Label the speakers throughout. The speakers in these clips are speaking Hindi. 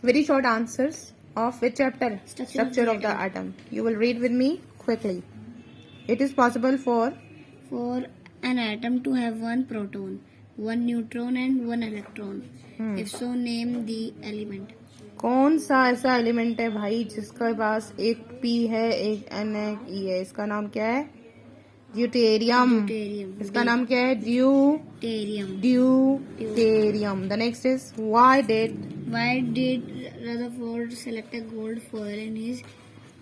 Speaker 1: Very short answers of which chapter? Structure of the atom. You will read with me quickly. It is possible for
Speaker 2: an atom to have one proton, one neutron and one electron. If so, name the element.
Speaker 1: कौन सा ऐसा एलिमेंट है भाई जिसके पास एक P है, एक N है, एक E है? इसका नाम क्या है? ड्यूटेरियम. इसका नाम क्या है? Deuterium. The next is why did
Speaker 2: Rutherford select a gold foil in his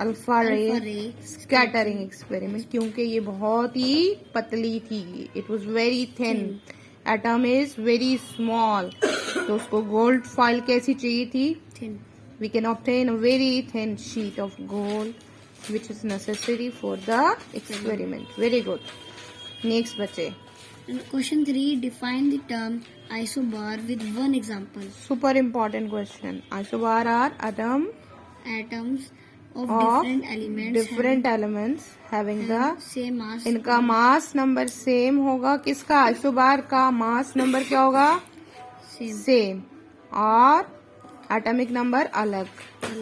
Speaker 1: alpha ray scattering experiment? क्योंकि ये बहुत ही पतली थी. It was very thin. Atom is very small. तो उसको गोल्ड फॉइल कैसी चाहिए थी?
Speaker 2: Thin.
Speaker 1: We can obtain a very thin sheet of gold which is necessary for the experiment. Very good. Next बच्चे.
Speaker 2: Question 3. Define the term isobar with one example.
Speaker 1: Super important question. Isobar are
Speaker 2: atoms of different elements having the same mass.
Speaker 1: इनका मास नंबर सेम होगा. किसका? आइसोबार का मास नंबर क्या होगा? सेम. और एटॉमिक नंबर अलग.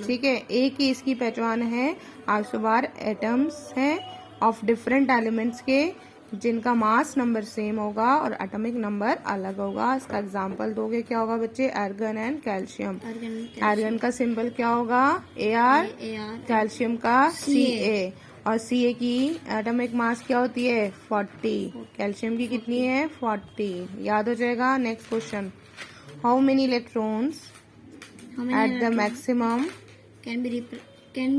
Speaker 1: ठीक है. एक ही इसकी पहचान है. आइसोबार एटम्स हैं ऑफ डिफरेंट एलिमेंट्स के जिनका मास नंबर सेम होगा और एटॉमिक नंबर अलग होगा. इसका एग्जांपल दोगे क्या होगा बच्चे? Argon and calcium. आर्गन का सिंबल क्या होगा? AR. कैल्शियम का CA. और CA की एटॉमिक मास क्या होती है? 40. कैल्शियम की कितनी है? 40. याद हो जाएगा. Next question. How many electrons at the maximum
Speaker 2: can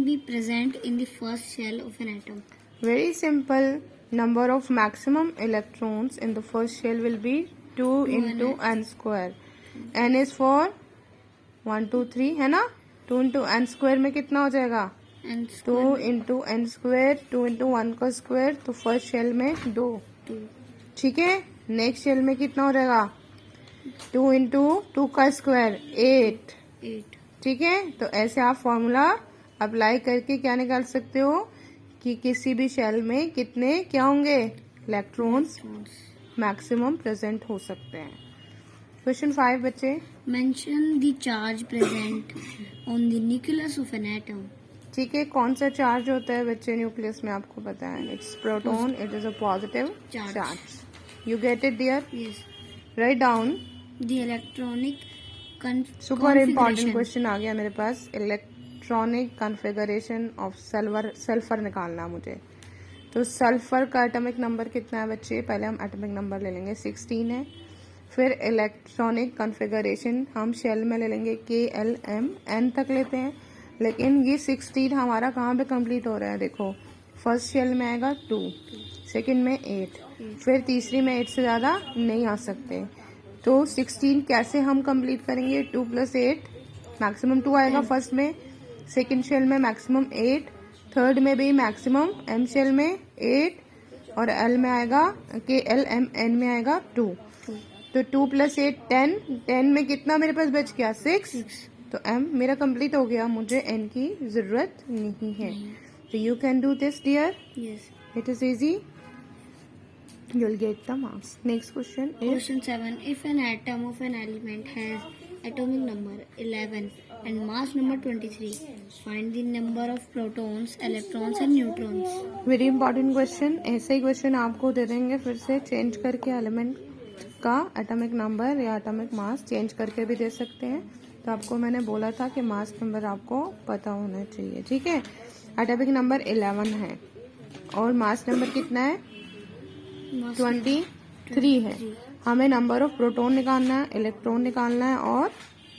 Speaker 2: be present in the first shell of an atom?
Speaker 1: Very simple. Number of maximum electrons in the first shell will be 2 into n square. N is for 1 2 3 है ना? 2 into n square में कितना हो जाएगा? 2 into n square. 2 into 1 का स्क्वायर. तो फर्स्ट शेल में 2. ठीक है. नेक्स्ट शेल में कितना हो जाएगा? 2 into 2 का स्क्वायर 8. ठीक है. तो ऐसे आप फॉर्मूला अप्लाई करके क्या निकाल सकते हो कि किसी भी शेल में कितने क्या होंगे? इलेक्ट्रॉन्स मैक्सिमम प्रेजेंट हो सकते हैं. क्वेश्चन 5 बच्चे.
Speaker 2: Mention the charge present on the nucleus of an atom.
Speaker 1: ठीक है. कौन सा चार्ज होता है बच्चे न्यूक्लियस में? आपको पता है. It's proton. It is a positive charge. You get it dear?
Speaker 2: Yes.
Speaker 1: Right down
Speaker 2: the electronic
Speaker 1: super important question आ गया मेरे पास. इलेक्ट्रॉनिक कॉन्फ़िगरेशन ऑफ सल्फर निकालना मुझे. तो सल्फर का एटॉमिक नंबर कितना है बच्चे? पहले हम एटॉमिक नंबर ले लेंगे. 16 है. फिर इलेक्ट्रॉनिक कॉन्फ़िगरेशन हम शेल में ले लेंगे KLMN तक लेते हैं. लेकिन ये 16 हमारा कहाँ पे कंप्लीट हो रहा है? देखो, फर्स्ट शेल में आएगा 2, सेकेंड में 8, फिर तीसरी में 8 से ज़्यादा नहीं आ सकते. तो 16 कैसे हम कंप्लीट करेंगे? 2 + 8 मैक्सिमम 2 आएगा फर्स्ट में. सेकंड शेल में मैक्सिमम 8. थर्ड में भी मैक्सिमम M शेल में 8. और L में आएगा KLMN में आएगा 2. तो 2 + 8 10. 10 में कितना मेरे पास बच गया? 6. तो M मेरा कंप्लीट हो गया. मुझे N की जरूरत नहीं है. तो you can do this dear.
Speaker 2: Yes.
Speaker 1: It is easy. You'll get the marks. Next question is
Speaker 2: question 7. If an atom of an element has atomic number 11 and mass number 23, find the number of protons, electrons and neutrons.
Speaker 1: Very important question. ऐसे ही क्वेश्चन आपको दे देंगे फिर से चेंज करके. एलिमेंट का एटॉमिक नंबर या एटॉमिक मास चेंज करके भी दे सकते हैं. तो आपको मैंने बोला था कि मास नंबर आपको पता होना चाहिए. ठीक है. एटॉमिक नंबर 11 है और मास नंबर कितना है? 23 है. हमें नंबर ऑफ प्रोटॉन निकालना है, इलेक्ट्रॉन निकालना है और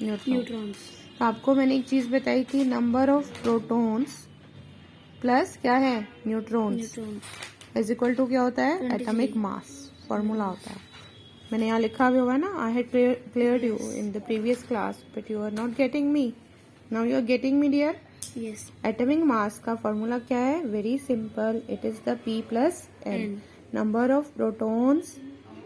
Speaker 1: न्यूट्रॉन्स. तो आपको मैंने एक चीज बताई थी. नंबर ऑफ प्रोटॉन्स प्लस क्या है? न्यूट्रॉन्स इज इक्वल टू क्या होता है? Atomic mass. फॉर्मूला होता है. मैंने यहाँ लिखा भी होगा ना. I had cleared you in the previous class but you are not getting me. Now you are getting me dear.
Speaker 2: Yes.
Speaker 1: Atomic mass का फॉर्मूला क्या है? Very simple. It is the P + N. Number of protons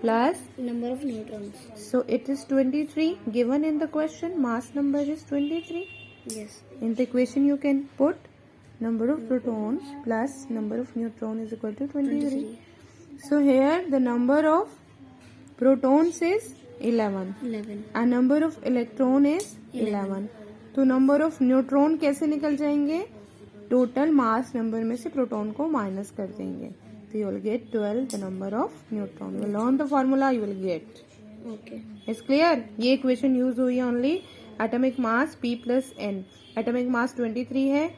Speaker 1: plus
Speaker 2: number of neutrons.
Speaker 1: So it is 23 given in the question. Mass number is 23.
Speaker 2: Yes.
Speaker 1: In the equation you can put number of protons plus number of neutron is equal to 23. So here the number of protons is 11. And number of electron is 11. तो नंबर ऑफ न्यूट्रॉन कैसे निकल जाएंगे, टोटल मास नंबर में से प्रोटॉन को माइनस कर देंगे, तो you will get 12 the number of neutron. You will learn the formula, you will get.
Speaker 2: Okay.
Speaker 1: It's clear. ये इक्वेशन यूज हुई है only atomic mass P plus N। Atomic mass 23 है,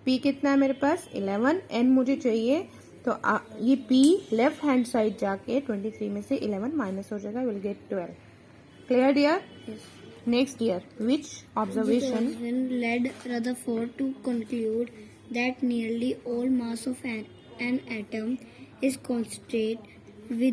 Speaker 1: P कितना है मेरे पास 11, N मुझे चाहिए, तो ये P लेफ्ट हैंड साइड जाके 23 में से 11 माइनस हो जाएगा, will get 12। Clear dear?
Speaker 2: Yes.
Speaker 1: Next dear, which observation
Speaker 2: Led Rutherford to conclude that nearly all mass of an atom is concentrated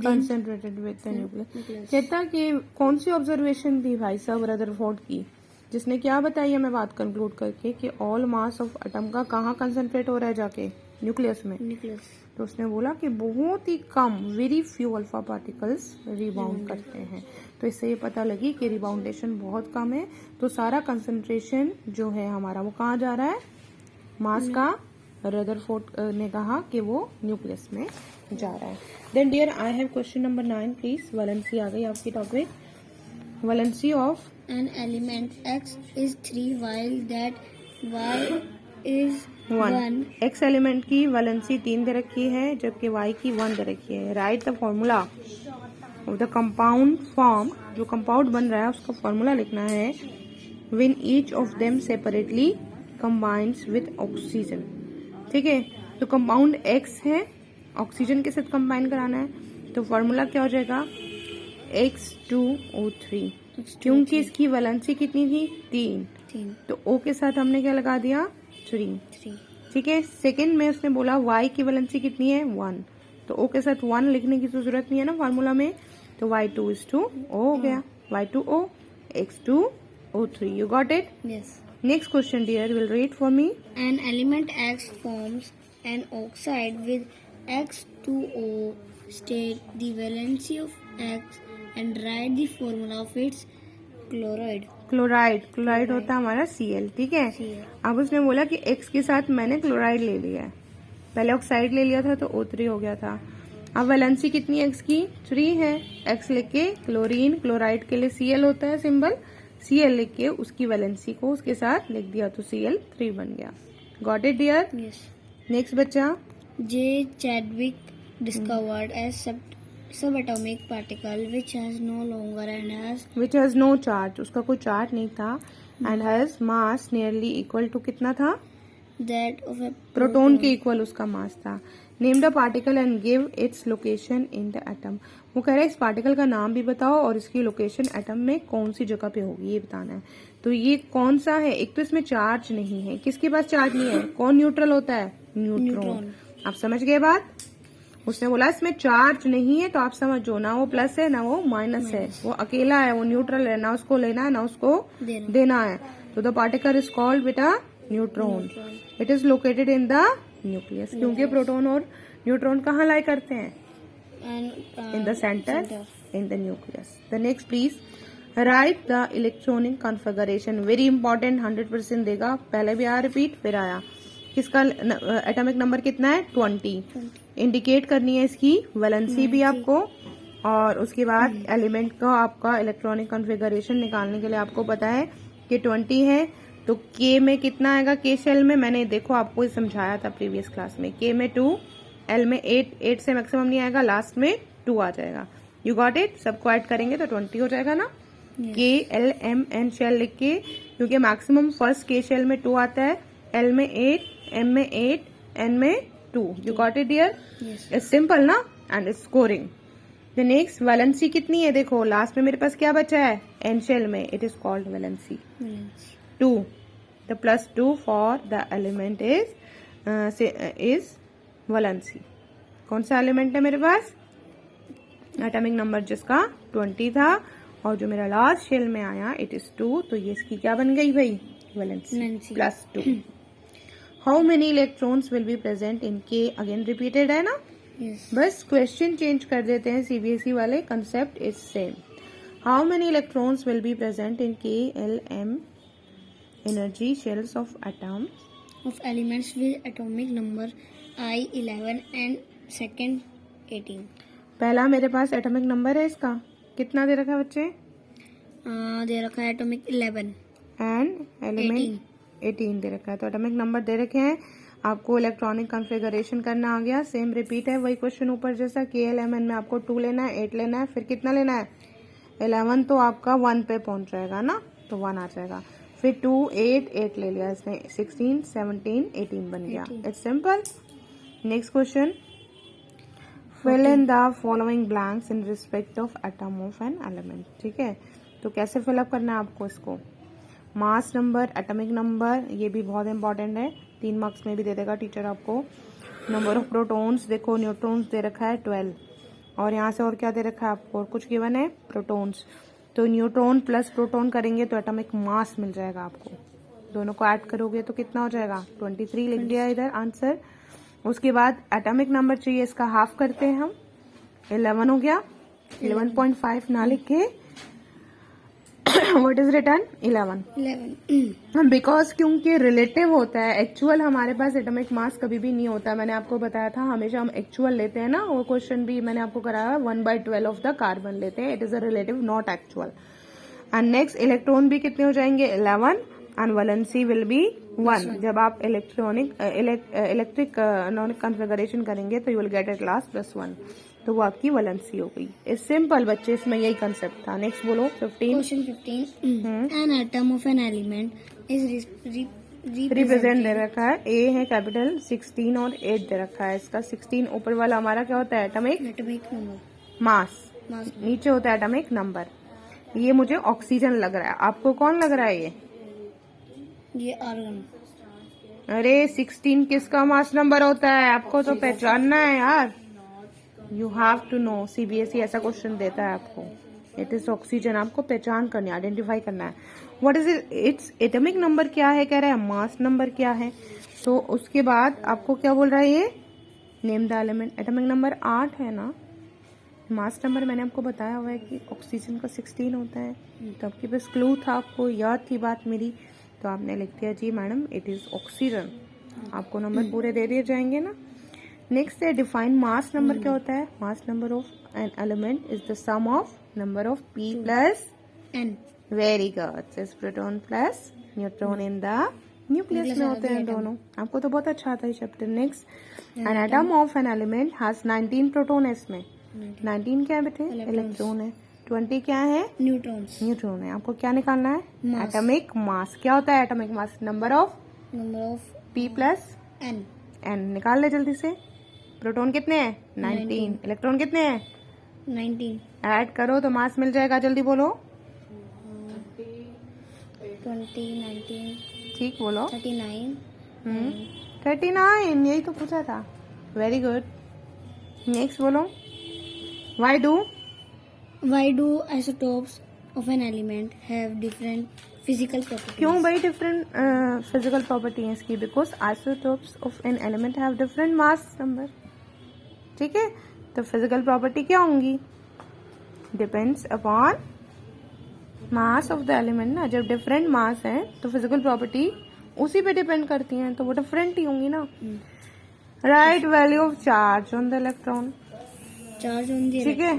Speaker 1: concentrated with the nucleus.
Speaker 2: nucleus.
Speaker 1: कहता कि कौन सी ऑब्जर्वेशन थी भाई साहब रदरफोर्ड की, जिसने क्या बताई हमें बात कंक्लूड करके कि ऑल मास ऑफ एटम का कहाँ कंसंट्रेट हो रहा है जाके, न्यूक्लियस में।
Speaker 2: Nucleus.
Speaker 1: तो उसने बोला कि बहुत ही कम, very few alpha particles rebound करते हैं। तो इससे ये पता लगी कि रिबाउंडेशन बहुत कम है, तो सारा कंसंट्रेशन जो है हमारा वो कहाँ जा रहा है, मास का। रदरफोर्ड ने कहा कि वो न्यूक्लियस में जा रहा है। Then dear I have question number 9 please. Valency आ गई आपकी topic. Valency of
Speaker 2: An element X is 3 while that Y is 1.
Speaker 1: X element की वैलेंसी 3 दे रखी है, जबकि वाई की 1 दे रखी है। Right the formula of the compound form, जो कंपाउंड बन रहा है उसका फॉर्मूला लिखना है। When each of them separately combines with oxygen. ठीक है, तो कंपाउंड एक्स है, ऑक्सीजन के साथ कंबाइन कराना है, तो फॉर्मूला क्या हो जाएगा X2O3। क्योंकि इसकी वैलेंसी कितनी थी 3, तो O के साथ हमने क्या लगा दिया 3।
Speaker 2: 3.
Speaker 1: ठीक है, सेकंड में उसने बोला Y की वैलेंसी कितनी है 1, तो O के साथ 1 लिखने की तो जरूरत नहीं है ना फॉर्मूला में, तो Y2O हो गया, Y2O X2O3। You got it?
Speaker 2: Yes.
Speaker 1: Next question dear, will read for me.
Speaker 2: An element X forms an oxide with X2O. State the valency of X and write the formula of its chloride.
Speaker 1: Chloride होता है हमारा Cl। ठीक है,
Speaker 2: Cl.
Speaker 1: अब उसने बोला कि X के साथ मैंने क्लोराइड ले लिया है, पहले ऑक्साइड ले लिया था तो O3 हो गया था। अब वैलेंसी कितनी है X की 3 है, X लिख के क्लोरीन, क्लोराइड के लिए Cl होता है सिंबल, Cl लिख के उसकी वैलेंसी को उसके साथ लिख दिया तो Cl3 बन गया। Got it dear?
Speaker 2: Yes.
Speaker 1: Next बच्चा।
Speaker 2: J. Chadwick discovered a subatomic particle which has no longer and has
Speaker 1: which has no charge, उसका कोई चार्ज नहीं था, and has mass nearly equal to कितना था,
Speaker 2: that of a
Speaker 1: प्रोटॉन के इक्वल उसका मास था। Name the particle and give its location in the atom. वो कह रहा है इस पार्टिकल का नाम भी बताओ और इसकी लोकेशन एटम में कौन सी जगह पे होगी ये बताना है। तो ये कौन सा है, एक तो इसमें चार्ज नहीं है, किसके पास चार्ज नहीं है, कौन न्यूट्रल होता है, न्यूट्रॉन। आप समझ गए बात? उसने बोला इसमें चार्ज नहीं है, तो आप समझो ना वो प्लस है ना वो माइनस है, वो अकेला है, वो न्यूट्रल है, ना उसको लेना है ना उसको देना है। तो द पार्टिकल इज कॉल्ड बेटा neutron. It is located in the nucleus, क्योंकि प्रोटॉन और न्यूट्रॉन कहाँ लाई करते हैं, in the centre, in the nucleus. The next please right the electronic configuration. Very important, 100% देगा, पहले भी आया रिपीट फिर आया। किसका एटॉमिक नंबर कितना है 20। इंडिकेट करनी है इसकी वैलेंसी भी आपको, और उसके बाद एलिमेंट का आपका इलेक्ट्रॉनिक कॉन्फ़िगरेशन निकालने के लिए आपको पता है कि 20 है, तो K में कितना आएगा, K शेल में मैंने देखो आपको समझाया था प्रीवियस क्लास में, K में 2, L में 8 से मैक्सिमम नहीं आएगा, लास्ट में 2 आ जाएगा। You got it? सबको ऐड करेंगे तो 20 हो जाएगा ना। K L M N shell लिख के, क्योंकि मैक्सिमम फर्स्ट K शेल में 2 आता है, L में 8, M में 8, N में 2। You got it dear? It's simple ना, and it's scoring. The next valency कितनी है, देखो लास्ट में मेरे पास क्या बचा है, N शेल में, it is called valency 2। The +2 for the element is valency. कौन सा एलिमेंट है मेरे पास, एटॉमिक नंबर जिसका 20 था, और जो मेरा लास्ट शेल में आया इट इज 2, तो ये इसकी क्या बन गई भाई, valency +2। How many electrons will be present in K, again repeated है ना। बस क्वेश्चन चेंज कर देते हैं, CBSE वाले, concept is same. How many electrons will be present in K L M energy shells of atom
Speaker 2: of elements with atomic number I 11 and second 18.
Speaker 1: पहला मेरे पास एटॉमिक नंबर है इसका, कितना दे रखा है बच्चे,
Speaker 2: दे रखा है एटॉमिक 11।
Speaker 1: एंड एलिमेंट 18 दे रखा है। तो एटॉमिक नंबर दे रखे हैं, आपको इलेक्ट्रॉनिक कॉन्फ़िगरेशन करना आ गया। सेम रिपीट है वही क्वेश्चन ऊपर जैसा, KLMN में आपको 2 लेना है, 8 लेना है, फिर कितना लेना है 11, तो आपका 1 पे पहुंच जाएगा ना, तो 1 आ जाएगा। फिर 2 8 8 ले लिया इसने, 16 17 18 बन गया। It's simple. Next question, fill in the following blanks in respect of atom of an element. ठीक है, तो कैसे फिलअप करना है आपको इसको, मास नंबर, एटॉमिक नंबर, ये भी बहुत इंपॉर्टेंट है, 3 मार्क्स में भी दे देगा टीचर आपको। नंबर ऑफ प्रोटॉन्स, देखो न्यूट्रॉन्स दे रखा है 12, और यहाँ से और क्या दे रखा है आपको, और कुछ गिवन है प्रोटॉन्स, तो न्यूट्रॉन प्लस प्रोटॉन करेंगे तो एटॉमिक मास मिल जाएगा आपको। दोनों को ऐड करोगे तो कितना हो जाएगा, 23 लिख दिया इधर आंसर। उसके बाद एटॉमिक नंबर चाहिए, इसका हाफ करते हैं हम, 11 हो गया, 11.5 ना लिख के व्हाट इज रिटर्न 11 बिकॉज क्योंकि रिलेटिव होता है, एक्चुअल हमारे पास एटॉमिक मास कभी भी नहीं होता। मैंने आपको बताया था हमेशा हम एक्चुअल लेते हैं ना, वो क्वेश्चन भी मैंने आपको कराया, 1/12 ऑफ द कार्बन लेते हैं, it is a relative not actual. And next electron भी कितने हो जाएंगे 11 एंड वैलेंसी विल बी 1। जब आप इलेक्ट्रिक कॉन्फ़िगरेशन करेंगे तो you will get at last +1, तो वो आपकी वैलेंसी हो गई। इस सिंपल बच्चे, इसमें यही कंसेप्ट था। नेक्स्ट बोलो 15।
Speaker 2: Question 15. An atom of an element is
Speaker 1: represent दे रखा है, ए है कैपिटल, 16 और 8 दे रखा है इसका। 16 ऊपर वाला हमारा क्या होता है एटॉमिक
Speaker 2: atomic number.
Speaker 1: मास,
Speaker 2: Mass.
Speaker 1: नीचे होता है एटॉमिक नंबर। ये मुझे ऑक्सीजन लग रहा है, आपको कौन लग रहा है
Speaker 2: ये argon.
Speaker 1: अरे 16 किसका मास नंबर होता है, आपको तो पहचानना है यार, you have to know. CBSE ऐसा क्वेश्चन देता है आपको, इट इज ऑक्सीजन, आपको पहचान करनी है, आइडेंटिफाई करना है। What is it, its atomic number क्या है, कह रहा है मास नंबर क्या है। तो उसके बाद आपको क्या बोल रहा है ये, name the element. Atomic number 8 है ना, मास नंबर मैंने आपको बताया हुआ है कि ऑक्सीजन का 16 होता है, तो आपके पास क्लू था, आपको याद थी बात मेरी, तो आपने लिख दिया जी मैडम इट इज ऑक्सीजन, आपको नंबर पूरे दे दिए जाएंगे ना। नेक्स्ट है डिफाइन मास नंबर क्या होता है, mass number of an element is the sum of number of P plus
Speaker 2: N.
Speaker 1: Very good, is proton plus neutron in the nucleus में होते हैं दोनों। आपको तो बहुत अच्छा था ये chapter. Next, an atom of an element has 19 proton है, इसमें 19 क्या है बेटे, इलेक्ट्रॉन है, 20 क्या है
Speaker 2: Neutrons.
Speaker 1: न्यूट्रॉन है। आपको क्या निकालना है,
Speaker 2: Mass.
Speaker 1: एटॉमिक मास क्या होता है, atomic mass number of
Speaker 2: Number of
Speaker 1: P plus
Speaker 2: N.
Speaker 1: N, निकाल ले जल्दी से। प्रोटॉन कितने हैं 19, इलेक्ट्रॉन कितने हैं
Speaker 2: 19.
Speaker 1: ऐड करो तो मास मिल जाएगा, जल्दी बोलो।
Speaker 2: 20, 19,
Speaker 1: ठीक बोलो।
Speaker 2: 39.
Speaker 1: 39, यही तो पूछा था, वेरी गुड। नेक्स्ट बोलो, why do,
Speaker 2: Why do isotopes of an element have different physical properties?
Speaker 1: क्यों भाई डिफरेंट फिजिकल प्रॉपर्टी है इसकी, because isotopes of an element have different mass number. ठीक है, तो फिजिकल प्रॉपर्टी क्या होंगी, depends upon mass of the element ना, जब डिफरेंट मास है तो फिजिकल प्रॉपर्टी उसी पे डिपेंड करती हैं, तो वो डिफरेंट ही होंगी ना। Right value of charge on the electron,
Speaker 2: Charge on the
Speaker 1: ठीक है।